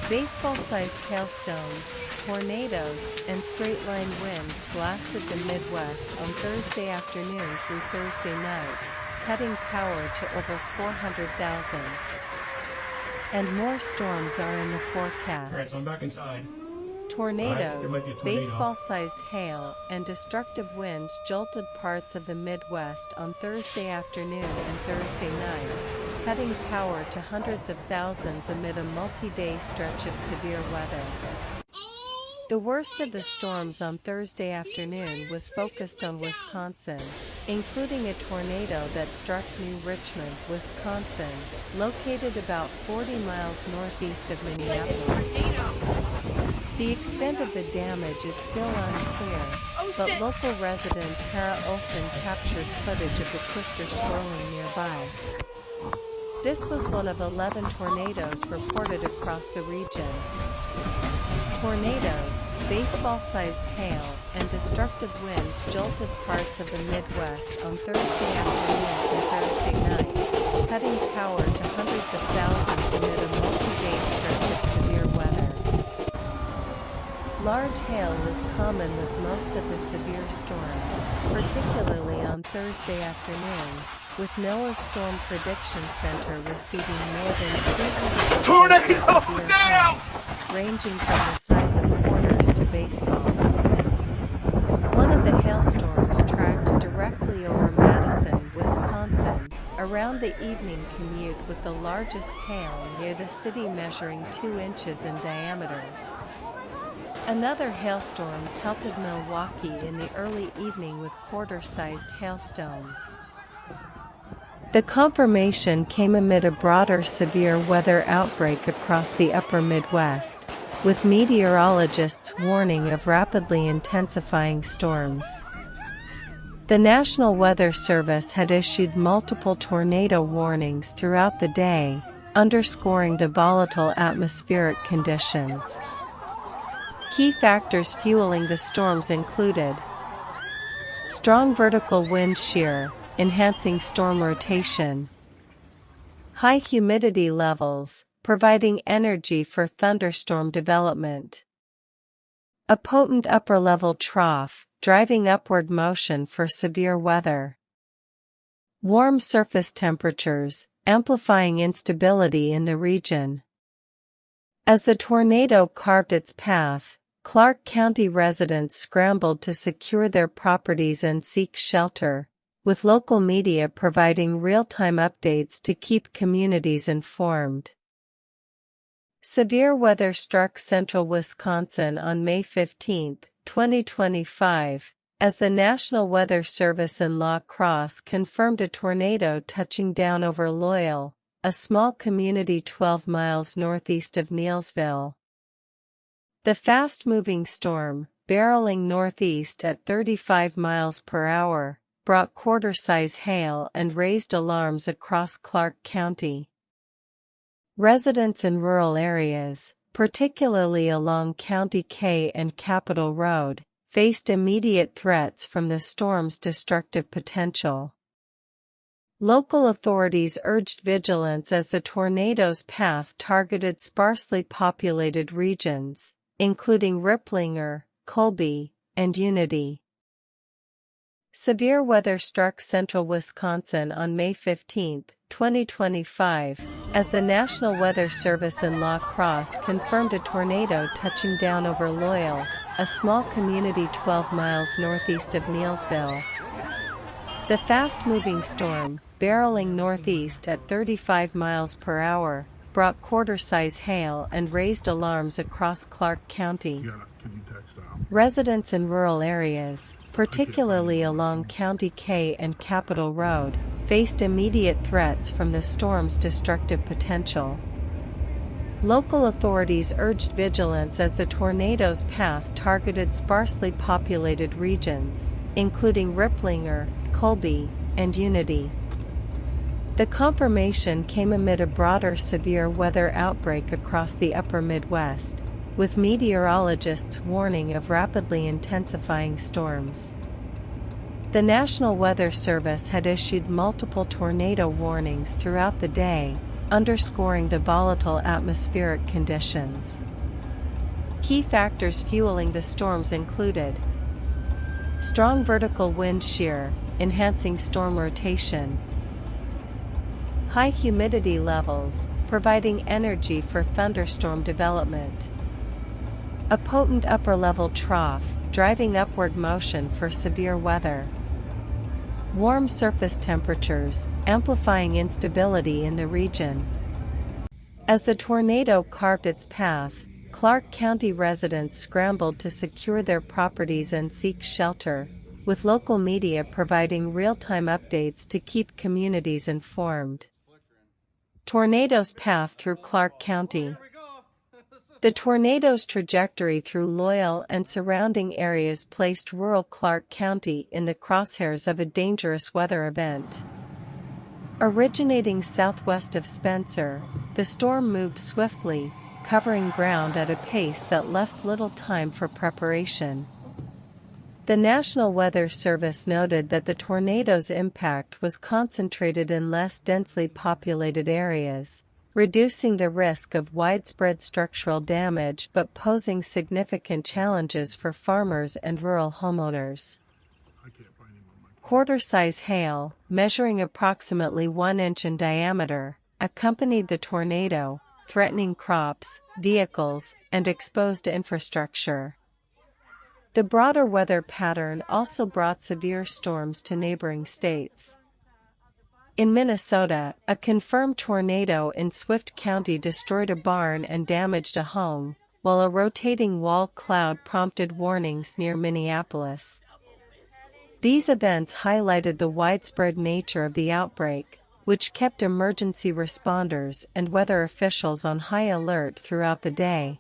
Baseball-sized hailstones, tornadoes, and straight-line winds blasted the Midwest on Thursday afternoon through Thursday night, cutting power to over 400,000. And more storms are in the forecast. Alright, so I'm back inside. Tornadoes, baseball-sized hail, and destructive winds jolted parts of the Midwest on Thursday afternoon and Thursday night, cutting power to hundreds of thousands amid a multi-day stretch of severe weather. The worst of the storms on Thursday afternoon was focused on Wisconsin, including a tornado that struck New Richmond, Wisconsin, located about 40 miles northeast of Minneapolis. The extent of the damage is still unclear, but local resident Tara Olson captured footage of the twister swirling nearby. This was one of 11 tornadoes reported across the region. Tornadoes, baseball-sized hail, and destructive winds jolted parts of the Midwest on Thursday afternoon and Thursday night, cutting power to hundreds of thousands amid a multi-day stretch of severe weather. Large hail was common with most of the severe storms, particularly on Thursday afternoon, with NOAA's Storm Prediction Center receiving more than 300 severe hail, ranging from the size of quarters to baseballs. One of the hailstorms tracked directly over Madison, Wisconsin, around the evening commute with the largest hail near the city measuring 2 inches in diameter. Another hailstorm pelted Milwaukee in the early evening with quarter-sized hailstones. The confirmation came amid a broader severe weather outbreak across the upper Midwest, with meteorologists warning of rapidly intensifying storms. The National Weather Service had issued multiple tornado warnings throughout the day, underscoring the volatile atmospheric conditions. Key factors fueling the storms included strong vertical wind shear, enhancing storm rotation, high humidity levels, providing energy for thunderstorm development, a potent upper-level trough, driving upward motion for severe weather, warm surface temperatures, amplifying instability in the region. As the tornado carved its path, Clark County residents scrambled to secure their properties and seek shelter, with local media providing real-time updates to keep communities informed. Severe weather struck central Wisconsin on May 15, 2025, as the National Weather Service in Crosse confirmed a tornado touching down over Loyal, a small community 12 miles northeast of Neillsville. The fast-moving storm, barreling northeast at 35 miles per hour, brought quarter-size hail and raised alarms across Clark County. Residents in rural areas, particularly along County K and Capitol Road, faced immediate threats from the storm's destructive potential. Local authorities urged vigilance as the tornado's path targeted sparsely populated regions, including Riplinger, Colby, and Unity. Severe weather struck central Wisconsin on May 15, 2025, as the National Weather Service in Crosse confirmed a tornado touching down over Loyal, a small community 12 miles northeast of Neillsville. The fast-moving storm, barreling northeast at 35 miles per hour, brought quarter-size hail and raised alarms across Clark County. Residents in rural areas, particularly along County K and Capitol Road, faced immediate threats from the storm's destructive potential. Local authorities urged vigilance as the tornado's path targeted sparsely populated regions, including Riplinger, Colby, and Unity. The confirmation came amid a broader severe weather outbreak across the upper Midwest, with meteorologists warning of rapidly intensifying storms. The National Weather Service had issued multiple tornado warnings throughout the day, underscoring the volatile atmospheric conditions. Key factors fueling the storms included strong vertical wind shear, enhancing storm rotation, high humidity levels, providing energy for thunderstorm development, a potent upper-level trough, driving upward motion for severe weather, warm surface temperatures, amplifying instability in the region. As the tornado carved its path, Clark County residents scrambled to secure their properties and seek shelter, with local media providing real-time updates to keep communities informed. Tornado's path through Clark County. The tornado's trajectory through Loyal and surrounding areas placed rural Clark County in the crosshairs of a dangerous weather event. Originating southwest of Spencer, the storm moved swiftly, covering ground at a pace that left little time for preparation. The National Weather Service noted that the tornado's impact was concentrated in less densely populated areas, reducing the risk of widespread structural damage but posing significant challenges for farmers and rural homeowners. Quarter-size hail, measuring approximately 1 inch in diameter, accompanied the tornado, threatening crops, vehicles, and exposed infrastructure. The broader weather pattern also brought severe storms to neighboring states. In Minnesota, a confirmed tornado in Swift County destroyed a barn and damaged a home, while a rotating wall cloud prompted warnings near Minneapolis. These events highlighted the widespread nature of the outbreak, which kept emergency responders and weather officials on high alert throughout the day.